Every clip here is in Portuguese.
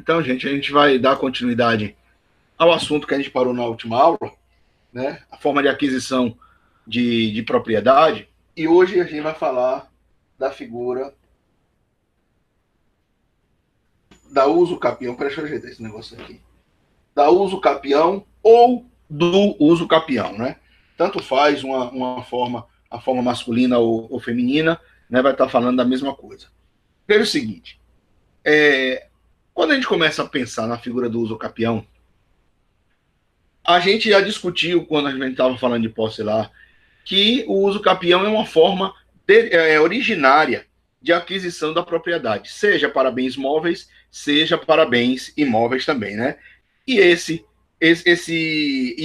Então, gente, a gente vai dar continuidade ao assunto que a gente parou na última aula, né? A forma de aquisição de propriedade. E hoje a gente vai falar da figura da uso capião. Deixa eu ajeitar esse negócio aqui. Da uso capião ou do uso capião, né? Tanto faz uma forma, a forma masculina ou feminina, né? Vai estar falando da mesma coisa. Veja o seguinte, quando a gente começa a pensar na figura do uso capião, a gente já discutiu, quando a gente estava falando de posse lá, que o uso capião é uma forma originária de aquisição da propriedade, seja para bens móveis, seja para bens imóveis também, né? E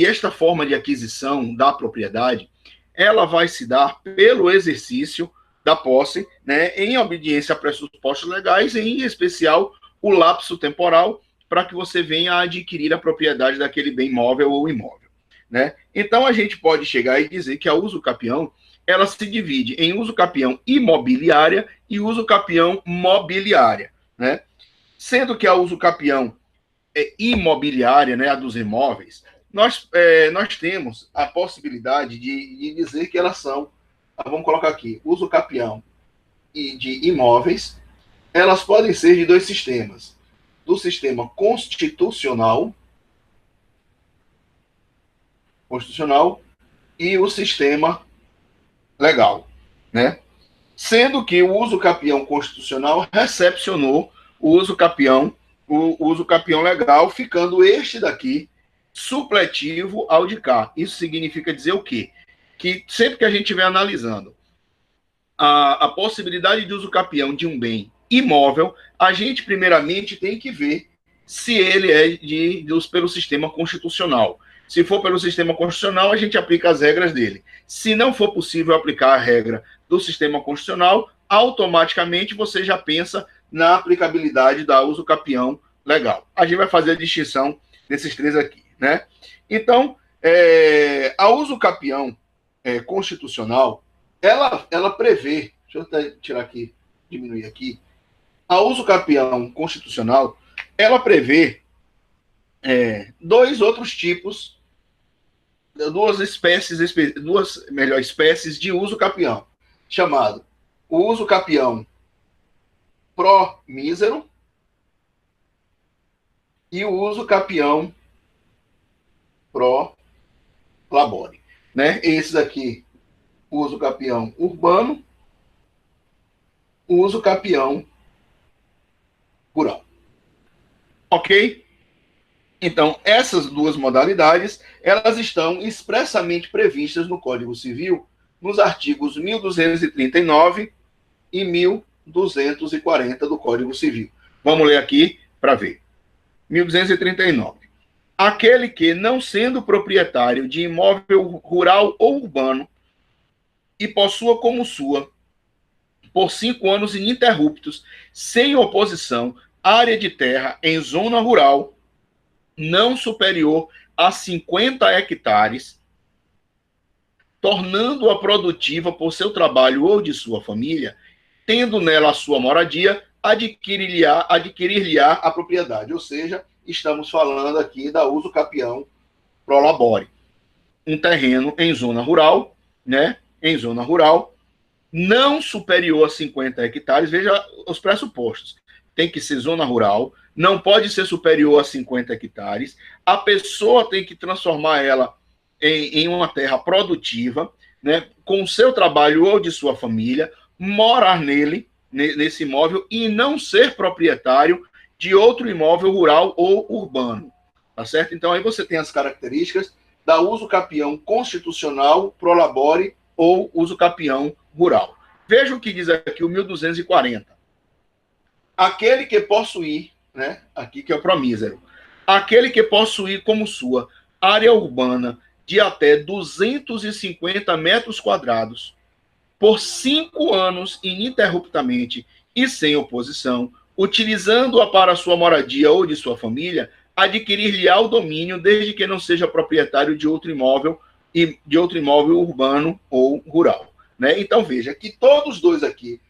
esta forma de aquisição da propriedade, ela vai se dar pelo exercício da posse, né, em obediência a pressupostos legais, em especial o lapso temporal, para que você venha a adquirir a propriedade daquele bem móvel ou imóvel, né? Então a gente pode chegar e dizer que a uso capião, ela se divide em uso capião imobiliária e uso capião mobiliária, né? Sendo que a uso capião imobiliária, né, a dos imóveis, nós temos a possibilidade de dizer que elas são, vamos colocar aqui, uso capião e de imóveis, elas podem ser de dois sistemas, do sistema constitucional e o sistema legal, né? Sendo que o uso capião constitucional recepcionou o uso capião legal, ficando este daqui supletivo ao de cá. Isso significa dizer o quê? Que sempre que a gente estiver analisando a possibilidade de uso capião de um bem imóvel, a gente primeiramente tem que ver se ele é pelo sistema constitucional. Se for pelo sistema constitucional, a gente aplica as regras dele. Se não for possível aplicar a regra do sistema constitucional, automaticamente você já pensa na aplicabilidade da uso capião legal. A gente vai fazer a distinção desses três aqui, né? Então, a uso capião constitucional, ela prevê, deixa eu até tirar aqui, diminuir aqui, a uso capião constitucional, ela prevê dois outros tipos, duas espécies de uso capião, chamado o uso capião pro mísero e o uso capião pro labore, né? Esse daqui, o uso capião urbano, o uso capião rural. Ok? Então, essas duas modalidades, elas estão expressamente previstas no Código Civil, nos artigos 1239 e 1240 do Código Civil. Vamos ler aqui para ver. 1239. Aquele que, não sendo proprietário de imóvel rural ou urbano, e possua como sua, por 5 anos ininterruptos, sem oposição, área de terra em zona rural, não superior a 50 hectares, tornando-a produtiva por seu trabalho ou de sua família, tendo nela a sua moradia, adquirir-lhe-á a propriedade. Ou seja, estamos falando aqui da uso capião pro labore. Um terreno em zona rural, né? Em zona rural, não superior a 50 hectares, veja os pressupostos. Tem que ser zona rural, não pode ser superior a 50 hectares, a pessoa tem que transformar ela em uma terra produtiva, né, com o seu trabalho ou de sua família, morar nesse imóvel e não ser proprietário de outro imóvel rural ou urbano. Tá certo? Então aí você tem as características da uso capião constitucional, pro labore ou uso capião rural. Veja o que diz aqui o 1240. Aquele que possuir, né, aqui que é o promísero, aquele que possuir como sua área urbana de até 250 metros quadrados, por 5 anos ininterruptamente e sem oposição, utilizando-a para sua moradia ou de sua família, adquirir-lhe-á o domínio, desde que não seja proprietário de outro imóvel urbano ou rural. Né? Então veja que todos dois aqui,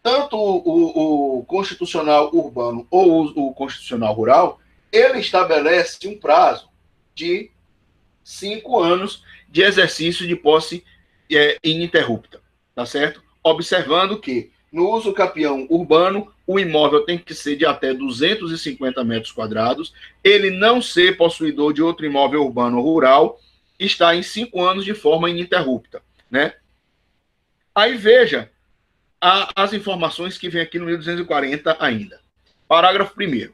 tanto o constitucional urbano ou o constitucional rural, ele estabelece um prazo de 5 anos de exercício de posse ininterrupta, tá certo? Observando que no uso capião urbano, o imóvel tem que ser de até 250 metros quadrados, ele não ser possuidor de outro imóvel urbano ou rural, está em 5 anos de forma ininterrupta, né? Aí veja as informações que vem aqui no 1240 ainda. Parágrafo 1º.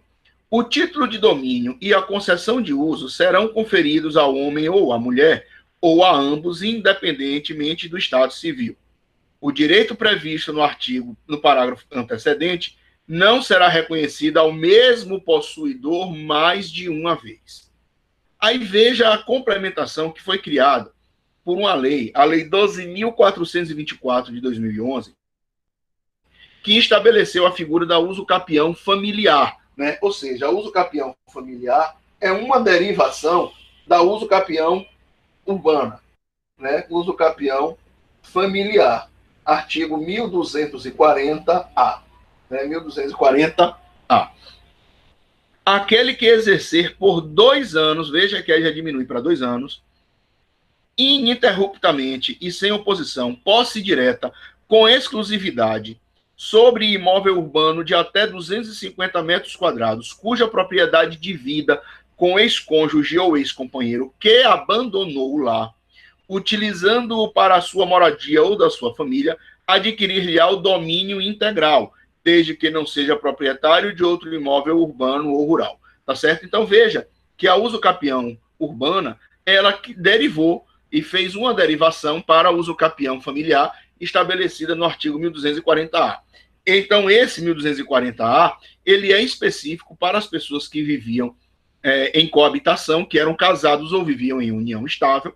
O título de domínio e a concessão de uso serão conferidos ao homem ou à mulher, ou a ambos, independentemente do estado civil. O direito previsto no parágrafo antecedente não será reconhecido ao mesmo possuidor mais de uma vez. Aí veja a complementação que foi criada por uma lei, a Lei 12.424 de 2011, que estabeleceu a figura da uso capião familiar, né? Ou seja, a uso capião familiar é uma derivação da uso capião urbana, né? Uso capião familiar, artigo 1240-A, né? 1240-A. Aquele que exercer por 2 anos, veja que aí já diminui para 2 anos, ininterruptamente e sem oposição, posse direta, com exclusividade, sobre imóvel urbano de até 250 metros quadrados, cuja propriedade divida com ex-cônjuge ou ex-companheiro que abandonou o lar, utilizando-o para a sua moradia ou da sua família, adquirir-lhe-á o domínio integral, desde que não seja proprietário de outro imóvel urbano ou rural. Tá certo? Então veja que a uso capião urbana, ela que derivou e fez uma derivação para a uso capião familiar, estabelecida no artigo 1240-A. Então, esse 1240-A, ele é específico para as pessoas que viviam em coabitação, que eram casados ou viviam em união estável,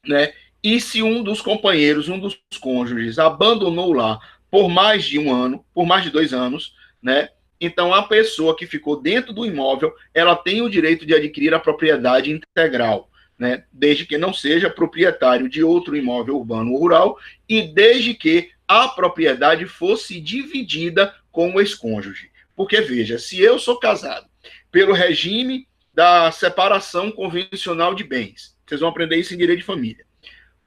né? E se um dos companheiros, um dos cônjuges, abandonou o lar por mais de 1 ano, por mais de 2 anos, né? Então, a pessoa que ficou dentro do imóvel, ela tem o direito de adquirir a propriedade integral, né? Desde que não seja proprietário de outro imóvel urbano ou rural e desde que a propriedade fosse dividida com o ex-cônjuge. Porque, veja, se eu sou casado pelo regime da separação convencional de bens, vocês vão aprender isso em direito de família.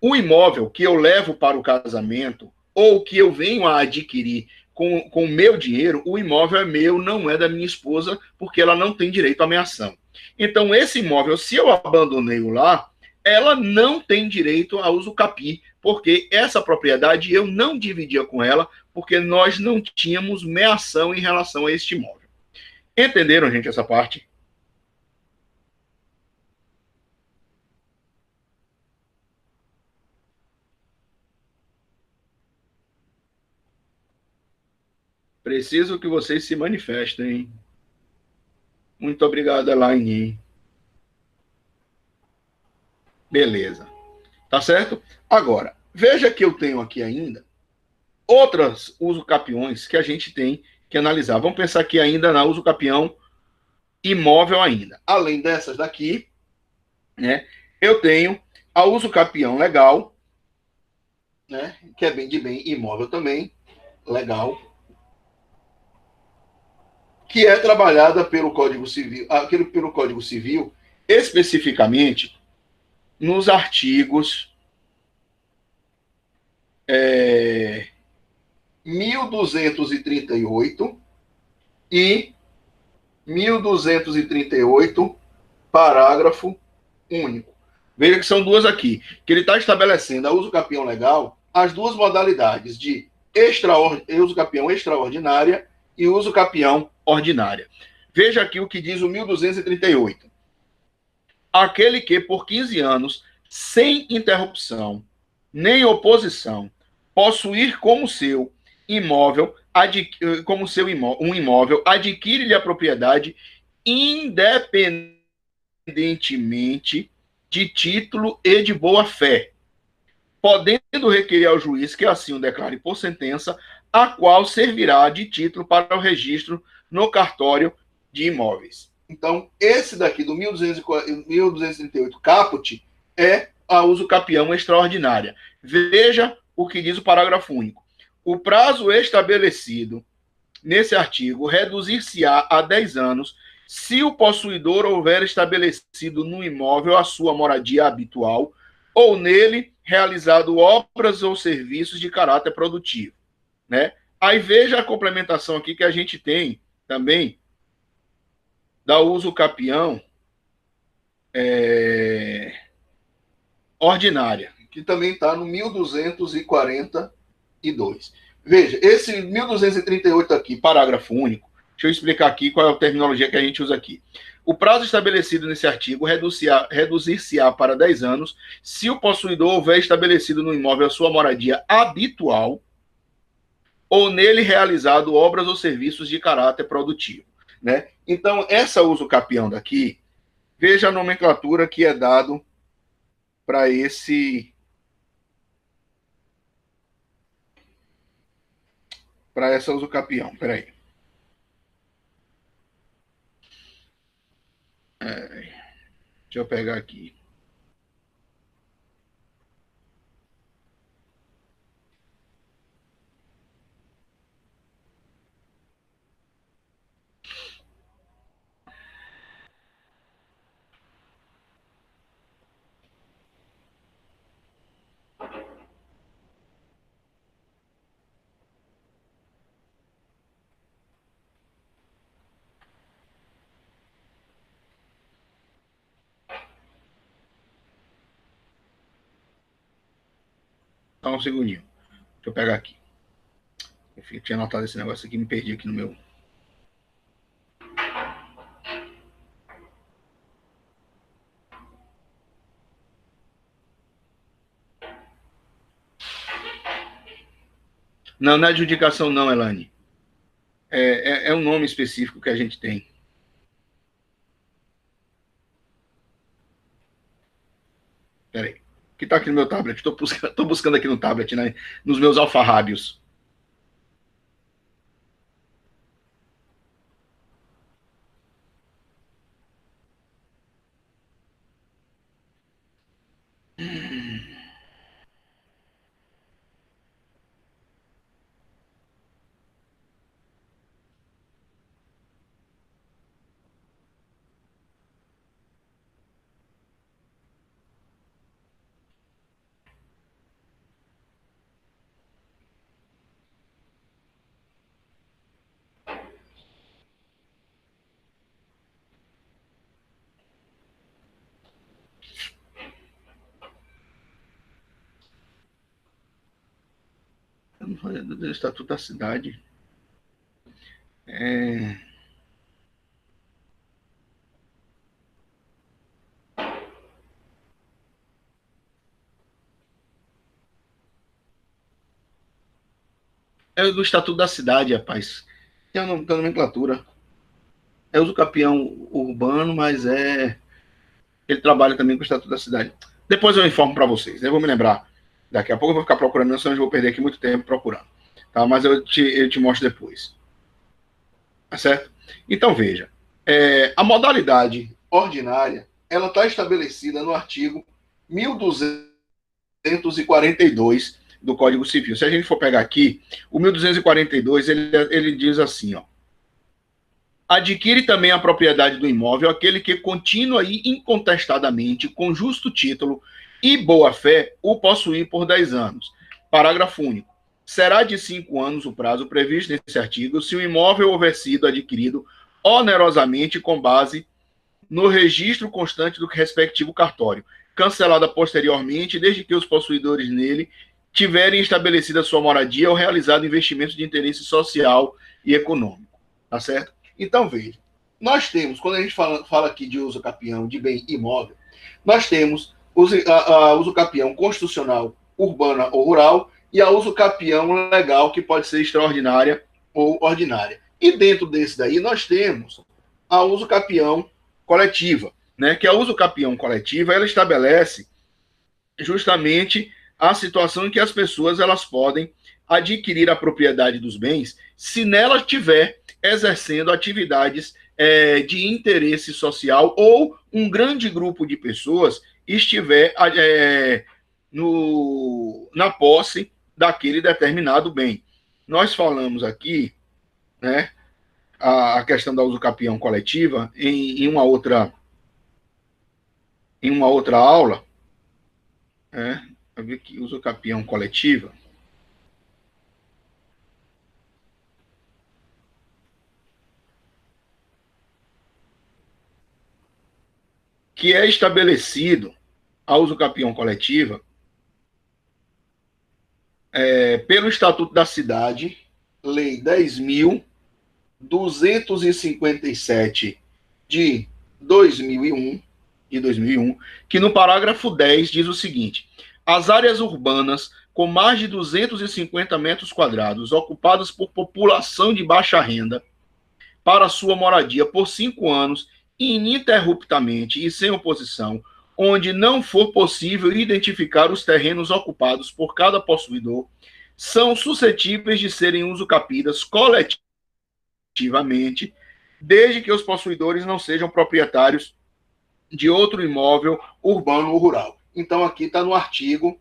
O imóvel que eu levo para o casamento ou que eu venho a adquirir com o meu dinheiro, o imóvel é meu, não é da minha esposa, porque ela não tem direito à meação. Então, esse imóvel, se eu abandonei o lar, ela não tem direito a uso capi, porque essa propriedade eu não dividia com ela, porque nós não tínhamos meação em relação a este imóvel. Entenderam, gente, essa parte? Preciso que vocês se manifestem. Muito obrigado, Elaine. Beleza. Tá certo? Agora, veja que eu tenho aqui ainda outras uso-capiões que a gente tem que analisar. Vamos pensar aqui ainda na uso-capião imóvel ainda. Além dessas daqui, né, eu tenho a uso-capião legal, né, que é bem de bem imóvel também, legal, que é trabalhada pelo Código Civil, pelo Código Civil, especificamente nos artigos 1238 e 1238, parágrafo único. Veja que são duas aqui, que ele está estabelecendo a uso capião legal, as duas modalidades de uso capião extraordinária e uso capião ordinária. Veja aqui o que diz o 1238. Aquele que, por 15 anos, sem interrupção, nem oposição, possuir como seu imóvel, um imóvel, adquire-lhe a propriedade independentemente de título e de boa-fé, podendo requerer ao juiz que assim o declare por sentença, a qual servirá de título para o registro no cartório de imóveis. Então, esse daqui do 1238 caput é a uso capião extraordinária. Veja o que diz o parágrafo único. o prazo estabelecido nesse artigo reduzir-se-á a 10 anos se o possuidor houver estabelecido no imóvel a sua moradia habitual ou nele realizado obras ou serviços de caráter produtivo, né? Aí veja a complementação aqui que a gente tem também da uso capião ordinária, que também está no 1242. Veja, esse 1238 aqui, parágrafo único, deixa eu explicar aqui qual é a terminologia que a gente usa aqui. O prazo estabelecido nesse artigo reduzir-se-á para 10 anos se o possuidor houver estabelecido no imóvel a sua moradia habitual ou nele realizado obras ou serviços de caráter produtivo, né? Então, essa uso capião daqui, veja a nomenclatura que é dado para essa uso capião. Peraí. Deixa eu pegar aqui. Só um segundinho. Deixa eu pegar aqui. Eu tinha anotado esse negócio aqui, me perdi aqui no meu. Não, não é adjudicação, não, Elane. É um nome específico que a gente tem. Peraí. Que está aqui no meu tablet. Estou buscando aqui no tablet, né? Nos meus alfarrábios. Do Estatuto da Cidade. É do Estatuto da Cidade, rapaz. Tem a nomenclatura. É uso capião urbano, mas ele trabalha também com o Estatuto da Cidade. Depois eu informo para vocês. Eu vou me lembrar. Daqui a pouco eu vou ficar procurando, senão eu vou perder aqui muito tempo procurando. Tá? Mas eu te mostro depois. Tá certo? Então, veja. A modalidade ordinária, ela está estabelecida no artigo 1242 do Código Civil. Se a gente for pegar aqui, o 1242, ele diz assim, ó. Adquire também a propriedade do imóvel aquele que continua e incontestadamente, com justo título e boa-fé, o possuir por 10 anos. Parágrafo único. Será de 5 anos o prazo previsto nesse artigo se o imóvel houver sido adquirido onerosamente com base no registro constante do respectivo cartório, cancelada posteriormente, desde que os possuidores nele tiverem estabelecido a sua moradia ou realizado investimentos de interesse social e econômico. Tá certo? Então, veja, nós temos, quando a gente fala aqui de uso capião de bem imóvel, nós temos a uso capião constitucional, urbana ou rural, e a uso capião legal, que pode ser extraordinária ou ordinária. E dentro desse daí, nós temos a uso capião coletiva, né? Que a uso capião coletiva, ela estabelece justamente a situação em que as pessoas elas podem adquirir a propriedade dos bens se nela tiver exercendo atividades de interesse social ou um grande grupo de pessoas estiver na posse daquele determinado bem. nós falamos aqui, né, a questão da usucapião coletiva em uma outra aula, né, eu vi que usucapião coletiva, que é estabelecido a usucapião coletiva pelo Estatuto da Cidade, Lei 10.257 de 2001, que no parágrafo 10 diz o seguinte: as áreas urbanas com mais de 250 metros quadrados ocupadas por população de baixa renda para sua moradia por 5 anos, ininterruptamente e sem oposição, onde não for possível identificar os terrenos ocupados por cada possuidor, são suscetíveis de serem usucapidas coletivamente, desde que os possuidores não sejam proprietários de outro imóvel urbano ou rural. Então, aqui está no artigo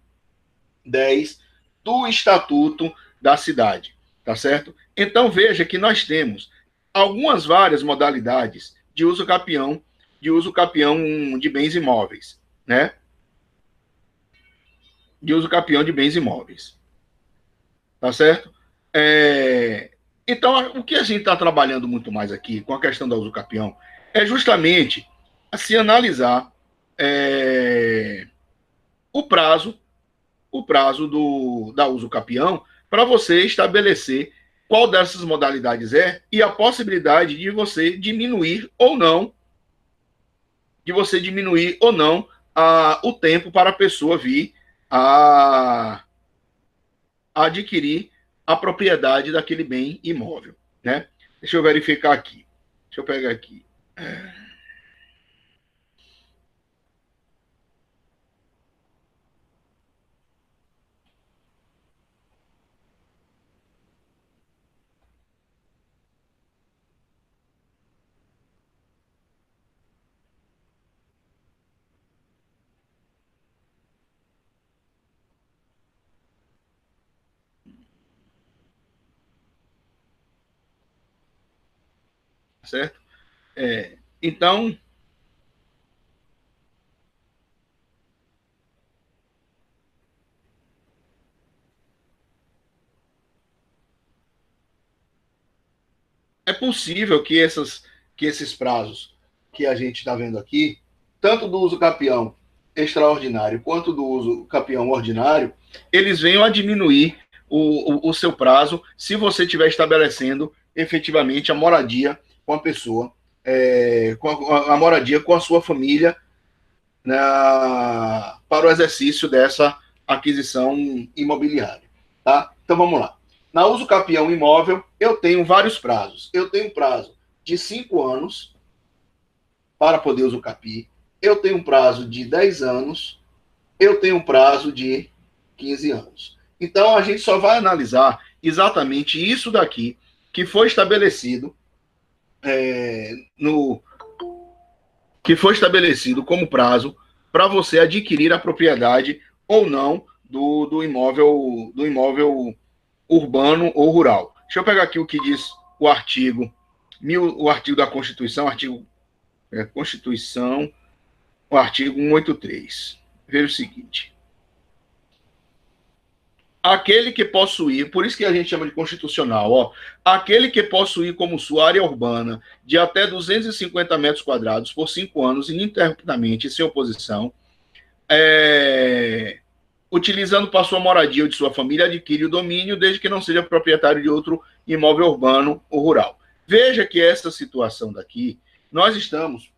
10 do Estatuto da Cidade, tá certo? Então, veja que nós temos algumas várias modalidades de uso capião de bens imóveis, né? De uso capião de bens imóveis, tá certo? Então, o que a gente está trabalhando muito mais aqui com a questão da uso capião é justamente se analisar o prazo da uso capião para você estabelecer qual dessas modalidades é e a possibilidade de você diminuir ou não o tempo para a pessoa vir a adquirir a propriedade daquele bem imóvel, né? Deixa eu verificar aqui. Deixa eu pegar aqui. Certo? Então, é possível que esses prazos que a gente está vendo aqui, tanto do uso capião extraordinário quanto do uso capião ordinário, eles venham a diminuir o seu prazo se você estiver estabelecendo efetivamente a moradia com a pessoa, com a moradia com a sua família para o exercício dessa aquisição imobiliária. Tá? Então vamos lá. Na uso capião imóvel, eu tenho vários prazos. Eu tenho prazo de 5 anos para poder usucapiar. Eu tenho um prazo de 10 anos. Eu tenho um prazo de 15 anos. Então, a gente só vai analisar exatamente isso daqui que foi estabelecido como prazo para você adquirir a propriedade ou não do imóvel urbano ou rural. Deixa eu pegar aqui o que diz o artigo da Constituição, Constituição, o artigo 183. Veja o seguinte: aquele que possuir, por isso que a gente chama de constitucional, aquele que possuir como sua área urbana de até 250 metros quadrados por 5 anos, ininterruptamente, sem oposição, utilizando para sua moradia ou de sua família, adquire o domínio, desde que não seja proprietário de outro imóvel urbano ou rural. Veja que essa situação daqui, nós estamos,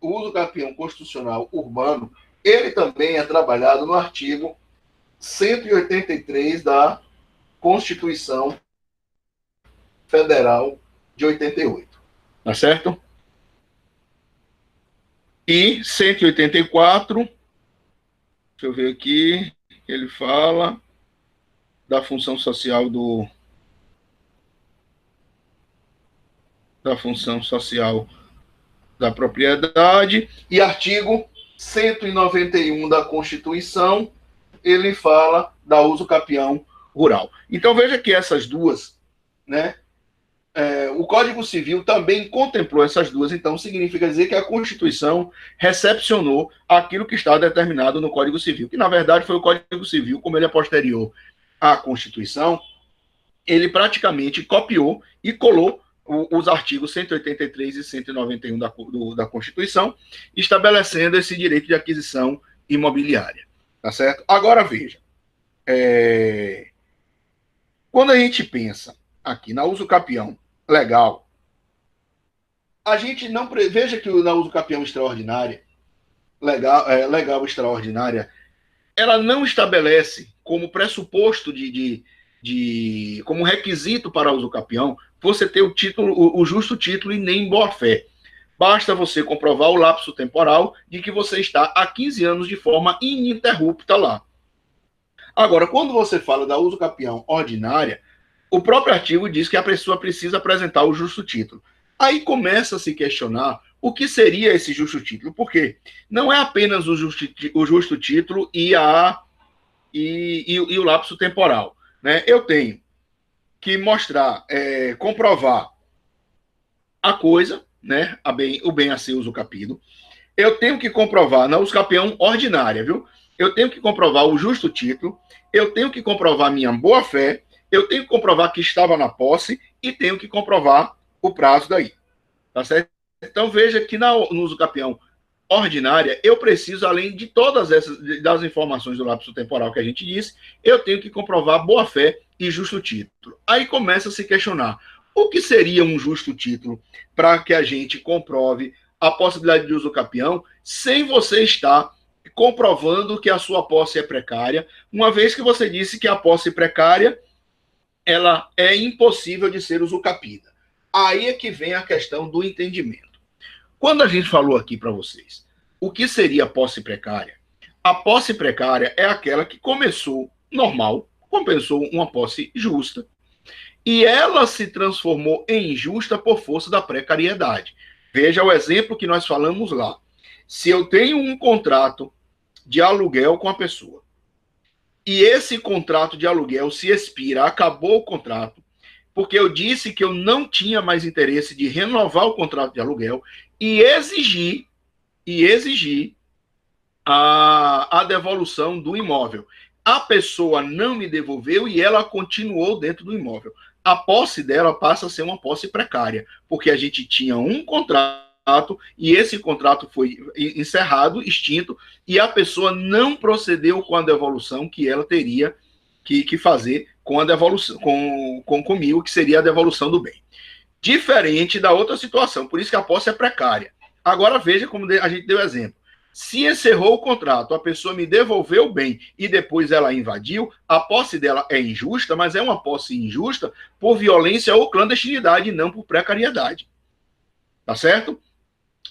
o uso capião constitucional urbano, ele também é trabalhado no artigo 183 da Constituição Federal de 88. Tá certo? E 184, deixa eu ver aqui, ele fala da função social da propriedade, e artigo 191 da Constituição, ele fala da uso capião rural. Então veja que essas duas, né, o Código Civil também contemplou essas duas, então significa dizer que a Constituição recepcionou aquilo que está determinado no Código Civil, que na verdade foi o Código Civil, como ele é posterior à Constituição, ele praticamente copiou e colou os artigos 183 e 191 da Constituição, estabelecendo esse direito de aquisição imobiliária. Tá certo? Agora veja, quando a gente pensa aqui na uso capião legal, a gente não veja que na uso capião extraordinária, legal extraordinária, ela não estabelece como pressuposto como requisito para uso capião você ter o justo título e nem boa-fé. Basta você comprovar o lapso temporal de que você está há 15 anos de forma ininterrupta lá. Agora, quando você fala da uso capião ordinária, o próprio artigo diz que a pessoa precisa apresentar o justo título. Aí começa a se questionar o que seria esse justo título. Por quê? Não é apenas o justo título e o lapso temporal. Né? Eu tenho que mostrar, comprovar a coisa, né? O bem a ser usucapido. Eu tenho que comprovar na usucapião ordinária, viu? Eu tenho que comprovar o justo título, eu tenho que comprovar minha boa-fé, eu tenho que comprovar que estava na posse e tenho que comprovar o prazo daí. Tá certo? Então veja que no usucapião ordinária, eu preciso, além de todas essas das informações do lapso temporal que a gente disse, eu tenho que comprovar boa-fé e justo título. Aí começa a se questionar o que seria um justo título para que a gente comprove a possibilidade de uso capião sem você estar comprovando que a sua posse é precária, uma vez que você disse que a posse precária ela é impossível de ser usucapida. Aí é que vem a questão do entendimento. Quando a gente falou aqui para vocês o que seria posse precária, a posse precária é aquela que começou normal, compensou uma posse justa, e ela se transformou em injusta por força da precariedade. Veja o exemplo que nós falamos lá. Se eu tenho um contrato de aluguel com a pessoa, e esse contrato de aluguel se expira, acabou o contrato, porque eu disse que eu não tinha mais interesse de renovar o contrato de aluguel e exigir a devolução do imóvel. A pessoa não me devolveu e ela continuou dentro do imóvel. A posse dela passa a ser uma posse precária, porque a gente tinha um contrato e esse contrato foi encerrado, extinto, e a pessoa não procedeu com a devolução que ela teria que fazer com a devolução, comigo, que seria a devolução do bem. Diferente da outra situação, por isso que a posse é precária. Agora veja como a gente deu exemplo. Se encerrou o contrato, a pessoa me devolveu o bem e depois ela invadiu, a posse dela é injusta, mas é uma posse injusta por violência ou clandestinidade, não por precariedade. Tá certo?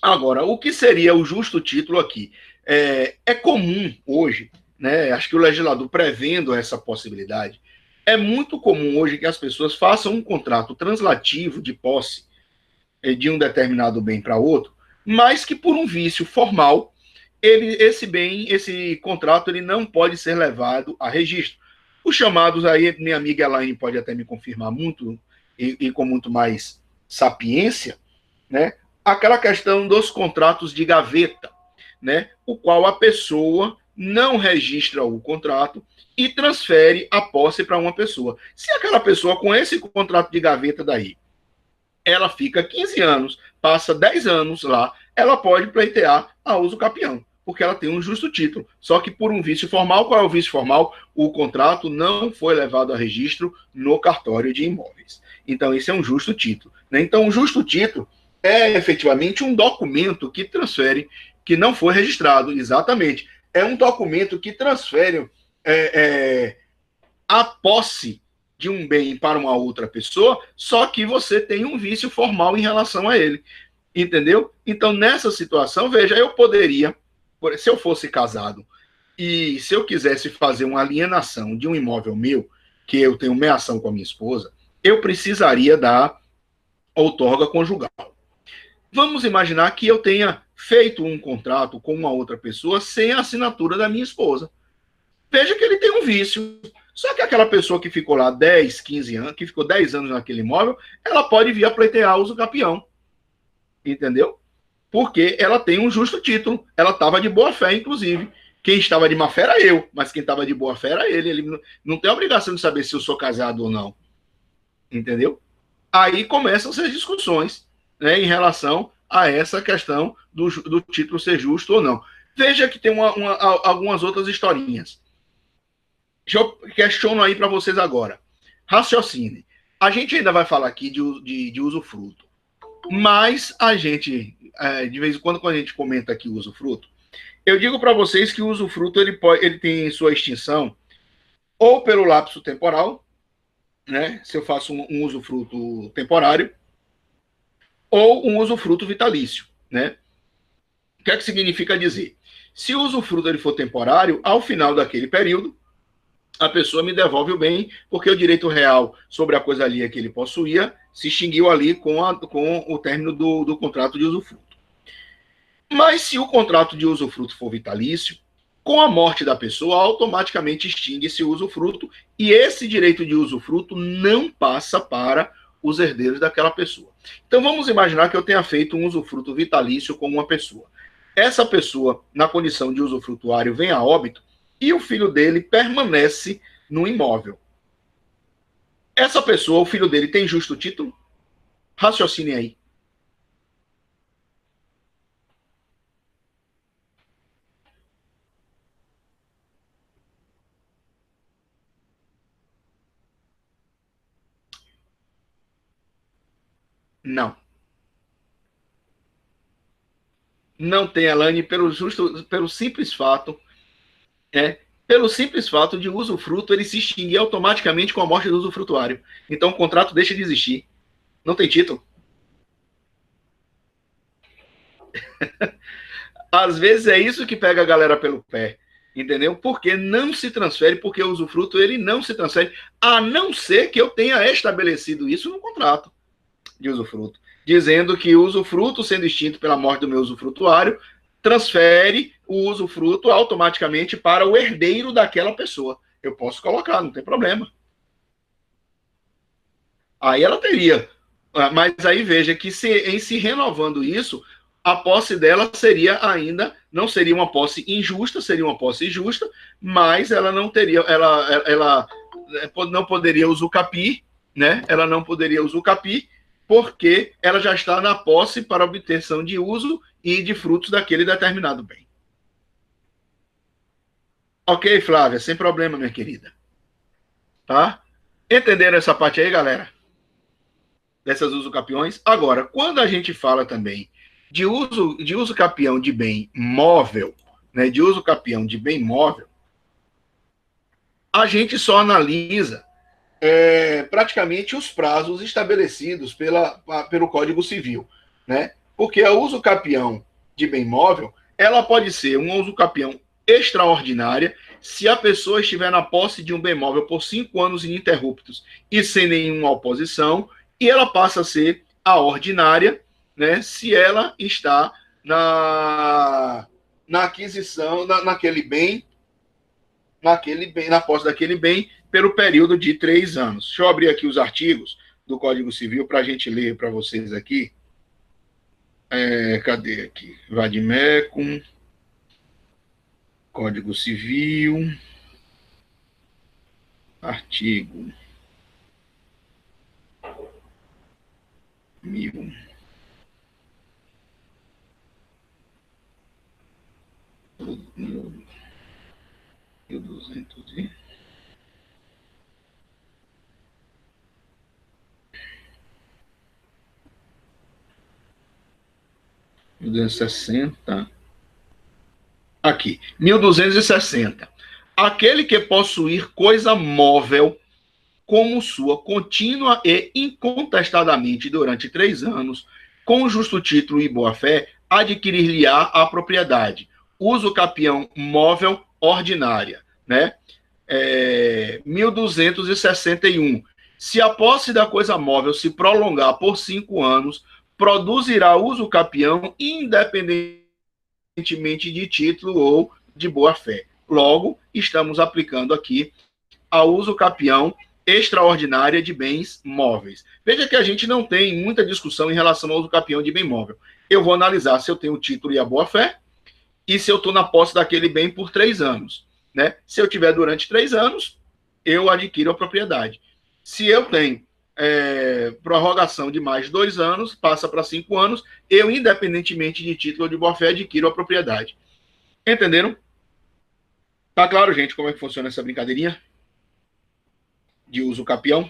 Agora, o que seria o justo título aqui? É comum hoje, né? Acho que o legislador prevendo essa possibilidade, é muito comum hoje que as pessoas façam um contrato translativo de posse de um determinado bem para outro, mas que por um vício formal, esse contrato, ele não pode ser levado a registro. Os chamados aí, minha amiga Elaine pode até me confirmar muito e com muito mais sapiência, né? Aquela questão dos contratos de gaveta, né? O qual a pessoa não registra o contrato e transfere a posse para uma pessoa. Se aquela pessoa, com esse contrato de gaveta daí, ela fica 15 anos, passa 10 anos lá, ela pode pleitear a uso capião, porque ela tem um justo título. Só que por um vício formal, qual é o vício formal? O contrato não foi levado a registro no cartório de imóveis. Então, esse é um justo título. Né? Então, o justo título é efetivamente um documento que transfere, que não foi registrado, exatamente. É um documento que transfere a posse de um bem para uma outra pessoa, só que você tem um vício formal em relação a ele. Entendeu? Então, nessa situação, veja, eu poderia, se eu fosse casado e se eu quisesse fazer uma alienação de um imóvel meu, que eu tenho meação com a minha esposa, eu precisaria da outorga conjugal. Vamos imaginar que eu tenha feito um contrato com uma outra pessoa sem a assinatura da minha esposa. Veja que ele tem um vício. Só que aquela pessoa que ficou lá 10, 15 anos, que ficou 10 anos naquele imóvel, ela pode vir a pleitear uso capião. Entendeu? Porque ela tem um justo título. Ela estava de boa fé, inclusive. Quem estava de má fé era eu, mas quem estava de boa fé era ele. Ele não tem obrigação de saber se eu sou casado ou não. Entendeu? Aí começam as discussões, né, em relação a essa questão do título ser justo ou não. Veja que tem algumas outras historinhas. Eu questiono aí para vocês agora. Raciocine. A gente ainda vai falar aqui de usufruto. Mas a gente, de vez em quando a gente comenta aqui o usufruto, eu digo para vocês que o usufruto ele tem sua extinção ou pelo lapso temporal, né? Se eu faço um usufruto temporário, ou um usufruto vitalício, né? O que é que significa dizer? Se o usufruto ele for temporário, ao final daquele período, a pessoa me devolve o bem, porque o direito real sobre a coisa ali que ele possuía se extinguiu ali com o término do contrato de usufruto. Mas se o contrato de usufruto for vitalício, com a morte da pessoa, automaticamente extingue-se o usufruto e esse direito de usufruto não passa para os herdeiros daquela pessoa. Então vamos imaginar que eu tenha feito um usufruto vitalício com uma pessoa. Essa pessoa, na condição de usufrutuário, vem a óbito e o filho dele permanece no imóvel. Essa pessoa, o filho dele, tem justo título? Raciocine aí. Não. Não tem, Alane, pelo simples fato, pelo simples fato de o usufruto ele se extinguir automaticamente com a morte do usufrutuário. Então o contrato deixa de existir. Não tem título. Às vezes é isso que pega a galera pelo pé, entendeu? Porque não se transfere, porque o usufruto ele não se transfere, a não ser que eu tenha estabelecido isso no contrato de usufruto, dizendo que o usufruto, sendo extinto pela morte do meu usufrutuário, transfere o usufruto automaticamente para o herdeiro daquela pessoa. Eu posso colocar, não tem problema. Aí ela teria. Mas aí veja que em se renovando isso, a posse dela seria ainda, não seria uma posse injusta, seria uma posse justa, mas ela não teria, ela não poderia usucapir, né? Ela não poderia usucapir, porque ela já está na posse para obtenção de uso e de frutos daquele determinado bem. Ok, Flávia, sem problema, minha querida. Tá? Entenderam essa parte aí, galera? Dessas usucapiões. Agora, quando a gente fala também de uso capião de bem móvel, né, de uso capião de bem móvel, a gente só analisa praticamente os prazos estabelecidos pelo Código Civil, né? Porque a uso capião de bem móvel, ela pode ser um uso capião extraordinária se a pessoa estiver na posse de um bem móvel por 5 anos ininterruptos e sem nenhuma oposição, e ela passa a ser a ordinária, né, se ela está na aquisição, naquele bem, na posse daquele bem, pelo período de 3 anos. Deixa eu abrir aqui os artigos do Código Civil para a gente ler para vocês aqui. Cadê aqui? Vademecum, Código Civil, artigo 1200 1260. Aqui, 1260. Aquele que possuir coisa móvel como sua contínua e incontestadamente durante 3 anos, com justo título e boa-fé, adquirir-lhe-á a propriedade. Uso capião móvel ordinária, né? 1261. Se a posse da coisa móvel se prolongar por 5 anos, produzirá uso capião independentemente de título ou de boa-fé. Logo, estamos aplicando aqui a uso capião extraordinária de bens móveis. Veja que a gente não tem muita discussão em relação ao uso capião de bem móvel. Eu vou analisar se eu tenho o título e a boa-fé e se eu estou na posse daquele bem por 3 anos. Né? Se eu tiver durante 3 anos, eu adquiro a propriedade. Se eu tenho prorrogação de mais 2 anos, passa para 5 anos, eu, independentemente de título ou de boa-fé, adquiro a propriedade. Entenderam? Tá claro, gente, como é que funciona essa brincadeirinha de uso capião?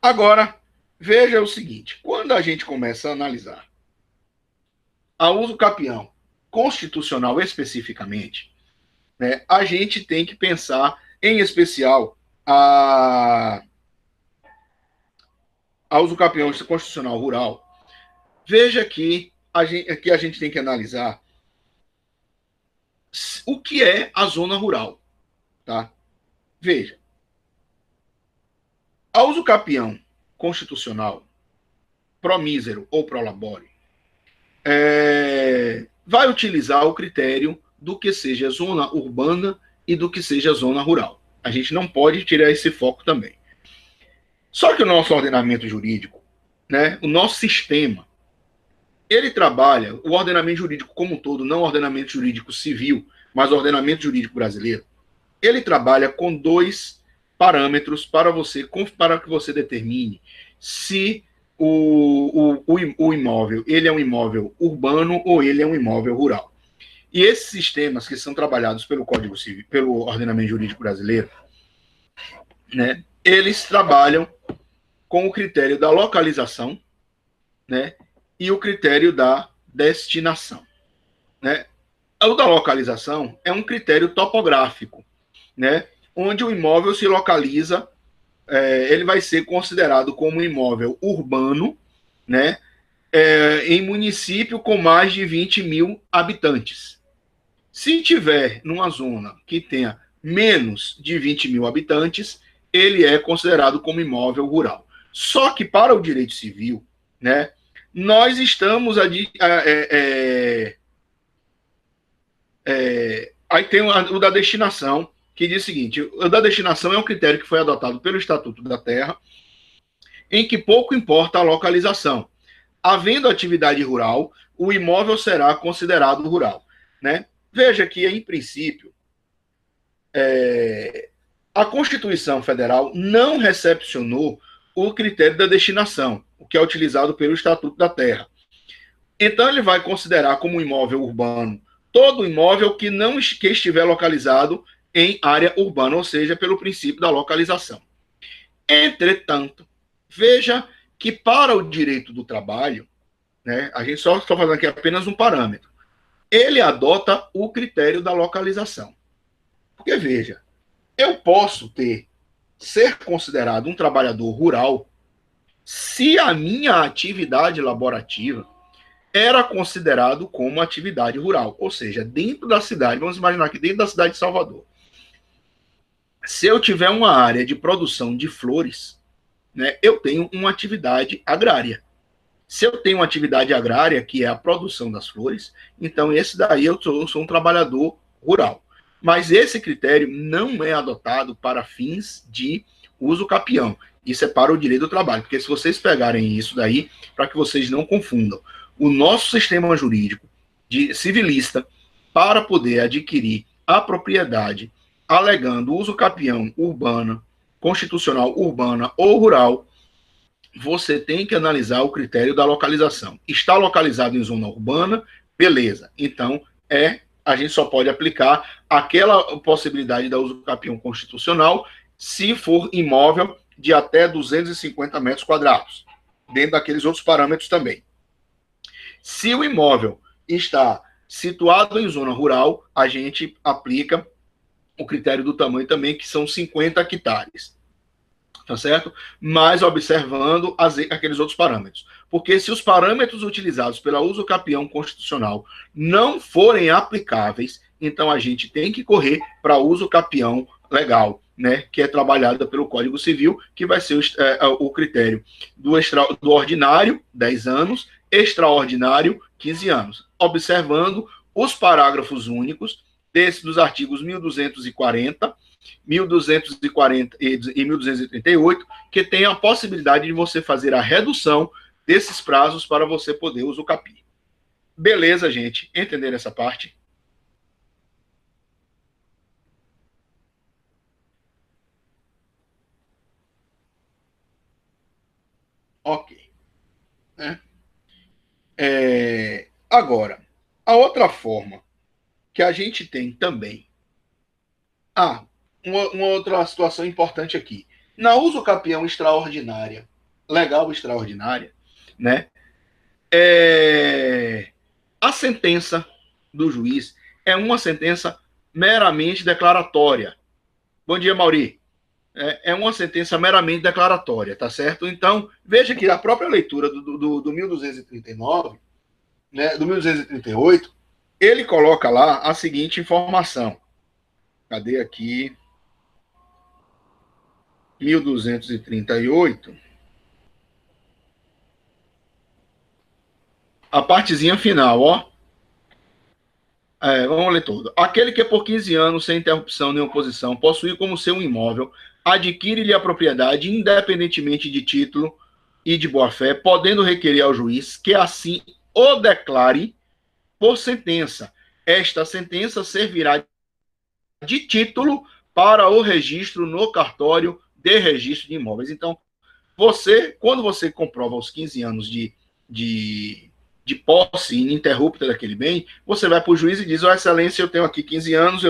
Agora, veja o seguinte, quando a gente começa a analisar a uso capião constitucional especificamente, né, a gente tem que pensar, em especial, a uso capião constitucional rural. Veja que a gente tem que analisar o que é a zona rural. Tá? Veja, a uso capião constitucional, promísero ou prolabore, vai utilizar o critério do que seja zona urbana e do que seja zona rural. A gente não pode tirar esse foco também. Só que o nosso ordenamento jurídico, né, o nosso sistema, ele trabalha, o ordenamento jurídico como um todo, não o ordenamento jurídico civil, mas o ordenamento jurídico brasileiro, ele trabalha com 2 parâmetros para que você determine se o imóvel ele é um imóvel urbano ou ele é um imóvel rural. E esses sistemas que são trabalhados pelo Código Civil, pelo ordenamento jurídico brasileiro, né, eles trabalham com o critério da localização, né, e o critério da destinação. Né? O da localização é um critério topográfico, né, onde o imóvel se localiza, ele vai ser considerado como um imóvel urbano, né, em município com mais de 20 mil habitantes. Se tiver numa zona que tenha menos de 20 mil habitantes, ele é considerado como imóvel rural. Só que para o direito civil, né, nós estamos aí tem o da destinação, que diz o seguinte: o da destinação é um critério que foi adotado pelo Estatuto da Terra, em que pouco importa a localização. Havendo atividade rural, o imóvel será considerado rural. Né? Veja que, em princípio, a Constituição Federal não recepcionou o critério da destinação, o que é utilizado pelo Estatuto da Terra. Então, ele vai considerar como imóvel urbano todo imóvel que estiver localizado em área urbana, ou seja, pelo princípio da localização. Entretanto, veja que para o direito do trabalho, né, a gente só está fazendo aqui apenas um parâmetro, ele adota o critério da localização. Porque, veja, eu posso ser considerado um trabalhador rural se a minha atividade laborativa era considerado como atividade rural, ou seja, dentro da cidade, vamos imaginar que dentro da cidade de Salvador, se eu tiver uma área de produção de flores, né, eu tenho uma atividade agrária. Se eu tenho uma atividade agrária, que é a produção das flores, então esse daí eu sou um trabalhador rural. Mas esse critério não é adotado para fins de uso capião. Isso é para o direito do trabalho, porque se vocês pegarem isso daí, para que vocês não confundam, o nosso sistema jurídico de civilista, para poder adquirir a propriedade alegando uso capião urbana, constitucional urbana ou rural, você tem que analisar o critério da localização. Está localizado em zona urbana, beleza. Então, a gente só pode aplicar aquela possibilidade da uso capião constitucional se for imóvel de até 250 metros quadrados, dentro daqueles outros parâmetros também. Se o imóvel está situado em zona rural, a gente aplica o critério do tamanho também, que são 50 hectares. Tá certo? Mas observando aqueles outros parâmetros. Porque se os parâmetros utilizados pela uso capião constitucional não forem aplicáveis, então a gente tem que correr para uso capião legal, né, que é trabalhada pelo Código Civil, que vai ser o critério do ordinário, 10 anos, extraordinário, 15 anos, observando os parágrafos únicos dos artigos 1240, 1240 e 1238, que tem a possibilidade de você fazer a redução desses prazos para você poder usucapir. Beleza, gente? Entenderam essa parte? Ok. Né? Agora, a outra forma que a gente tem também. Uma outra situação importante aqui. Na usucapião extraordinária, legal extraordinária, né? A sentença do juiz é uma sentença meramente declaratória. Bom dia, Mauri. É uma sentença meramente declaratória, tá certo? Então, veja que a própria leitura do 1239, né, do 1238, ele coloca lá a seguinte informação. Cadê aqui? 1238. A partezinha final, ó. Vamos ler tudo. Aquele que por 15 anos, sem interrupção nem oposição, possui como seu um imóvel, adquire-lhe a propriedade, independentemente de título e de boa-fé, podendo requerer ao juiz que assim o declare por sentença. Esta sentença servirá de título para o registro no cartório de registro de imóveis. Então, quando você comprova os 15 anos de posse ininterrupta daquele bem, você vai para o juiz e diz, excelência, eu tenho aqui 15 anos,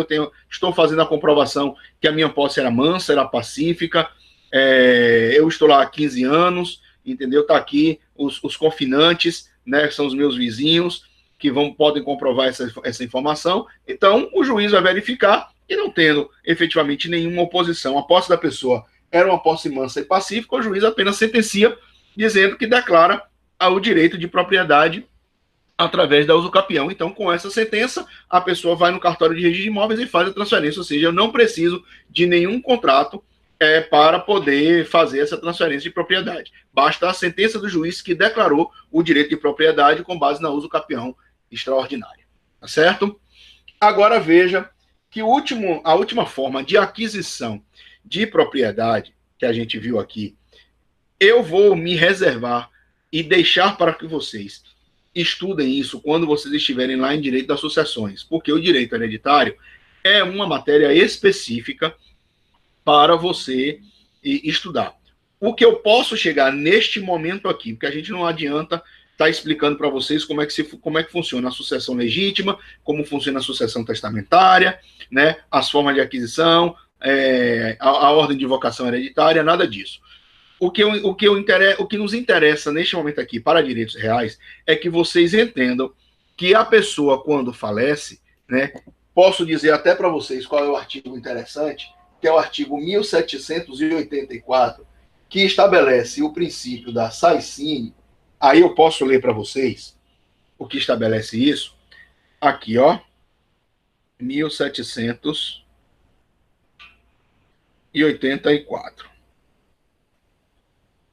estou fazendo a comprovação que a minha posse era mansa, era pacífica, eu estou lá há 15 anos, entendeu? Está aqui os confinantes, né, que são os meus vizinhos, que podem comprovar essa informação. Então, o juiz vai verificar e não tendo efetivamente nenhuma oposição, a posse da pessoa era uma posse mansa e pacífica, o juiz apenas sentencia dizendo que declara o direito de propriedade através da usucapião. Então, com essa sentença, a pessoa vai no cartório de registro de imóveis e faz a transferência, ou seja, eu não preciso de nenhum contrato para poder fazer essa transferência de propriedade. Basta a sentença do juiz que declarou o direito de propriedade com base na usucapião extraordinária. Tá certo? Agora veja que a última forma de aquisição de propriedade que a gente viu aqui, eu vou me reservar e deixar para que vocês estudem isso quando vocês estiverem lá em direito das sucessões, porque o direito hereditário é uma matéria específica para você estudar. O que eu posso chegar neste momento aqui, porque a gente não adianta estar explicando para vocês como é que funciona a sucessão legítima, como funciona a sucessão testamentária, né, as formas de aquisição, a ordem de vocação hereditária, nada disso. O que nos interessa neste momento aqui para direitos reais é que vocês entendam que a pessoa, quando falece, né, posso dizer até para vocês qual é o artigo interessante, que é o artigo 1784, que estabelece o princípio da saicine. Aí eu posso ler para vocês o que estabelece isso. Aqui, ó, 1784.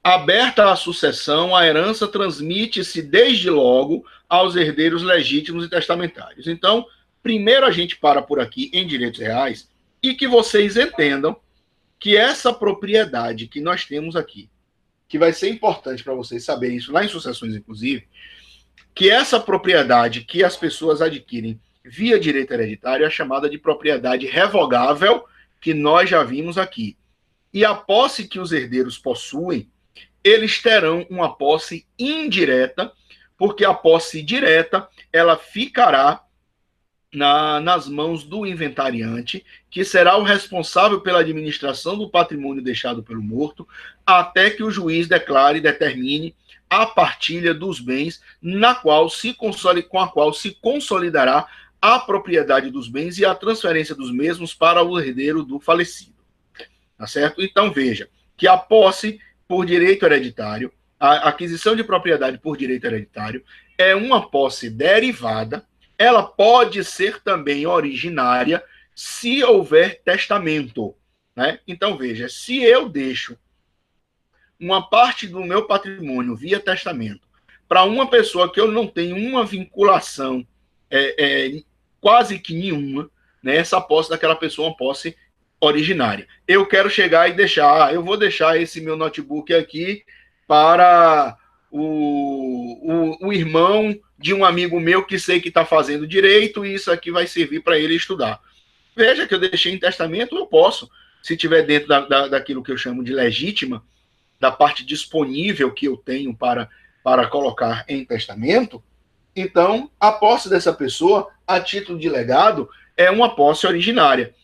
Aberta a sucessão, a herança transmite-se desde logo aos herdeiros legítimos e testamentários. Então, primeiro a gente para por aqui em direitos reais e que vocês entendam que essa propriedade que nós temos aqui, que vai ser importante para vocês saberem isso lá em sucessões, inclusive, que essa propriedade que as pessoas adquirem via direito hereditário é chamada de propriedade revogável, que nós já vimos aqui. E a posse que os herdeiros possuem, eles terão uma posse indireta, porque a posse direta ela ficará nas mãos do inventariante, que será o responsável pela administração do patrimônio deixado pelo morto, até que o juiz declare e determine a partilha dos bens com a qual se consolidará a propriedade dos bens e a transferência dos mesmos para o herdeiro do falecido. Tá certo? Então, veja que a posse por direito hereditário, a aquisição de propriedade por direito hereditário é uma posse derivada. Ela pode ser também originária se houver testamento, né? Então, veja, se eu deixo uma parte do meu patrimônio via testamento para uma pessoa que eu não tenho uma vinculação quase que nenhuma, né? Essa posse daquela pessoa é uma posse originária. Eu quero chegar e deixar, eu vou deixar esse meu notebook aqui para o irmão de um amigo meu que sei que está fazendo direito e isso aqui vai servir para ele estudar. Veja que eu deixei em testamento, eu posso, se tiver dentro daquilo que eu chamo de legítima, da parte disponível que eu tenho para colocar em testamento, então a posse dessa pessoa, a título de legado, é uma posse originária.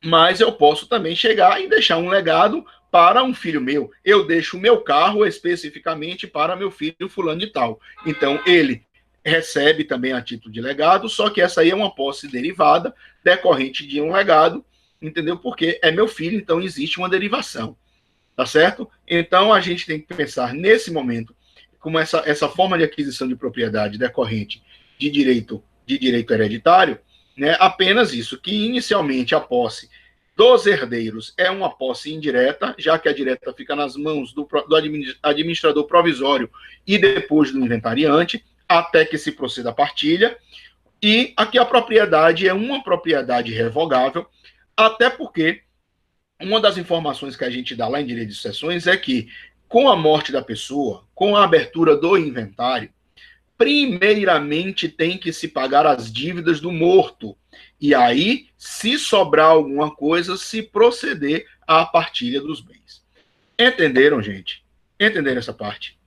Mas eu posso também chegar e deixar um legado para um filho meu. Eu deixo o meu carro especificamente para meu filho fulano de tal. Então, ele recebe também a título de legado, só que essa aí é uma posse derivada, decorrente de um legado, entendeu? Porque é meu filho, então existe uma derivação, tá certo? Então, a gente tem que pensar nesse momento, como essa forma de aquisição de propriedade decorrente de direito hereditário, né, apenas isso, que inicialmente a posse dos herdeiros é uma posse indireta, já que a direta fica nas mãos do administrador provisório e depois do inventariante, até que se proceda a partilha, e aqui a propriedade é uma propriedade revogável, até porque uma das informações que a gente dá lá em direito de sucessões é que, com a morte da pessoa, com a abertura do inventário, primeiramente tem que se pagar as dívidas do morto. E aí, se sobrar alguma coisa, se proceder à partilha dos bens. Entenderam, gente? Entenderam essa parte?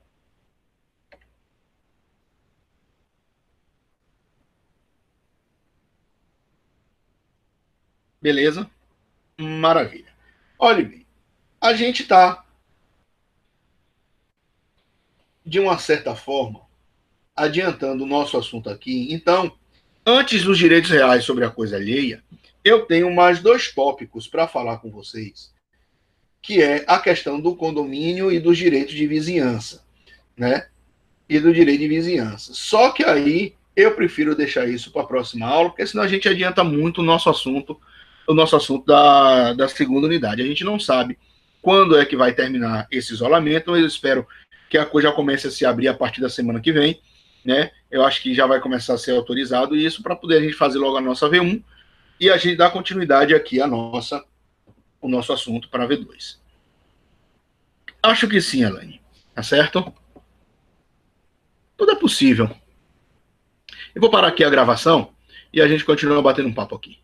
Beleza? Maravilha. Olhe bem, a gente está, de uma certa forma, adiantando o nosso assunto aqui. Então, antes dos direitos reais sobre a coisa alheia, eu tenho mais dois tópicos para falar com vocês, que é a questão do condomínio e dos direitos de vizinhança, né? E do direito de vizinhança. Só que aí eu prefiro deixar isso para a próxima aula, porque senão a gente adianta muito o nosso assunto da segunda unidade. A gente não sabe quando é que vai terminar esse isolamento, mas eu espero que a coisa já comece a se abrir a partir da semana que vem, né? Eu acho que já vai começar a ser autorizado isso para poder a gente fazer logo a nossa V1 e a gente dar continuidade aqui o nosso assunto para a V2. Acho que sim, Elaine. Tá certo? Tudo é possível. Eu vou parar aqui a gravação e a gente continua batendo um papo aqui.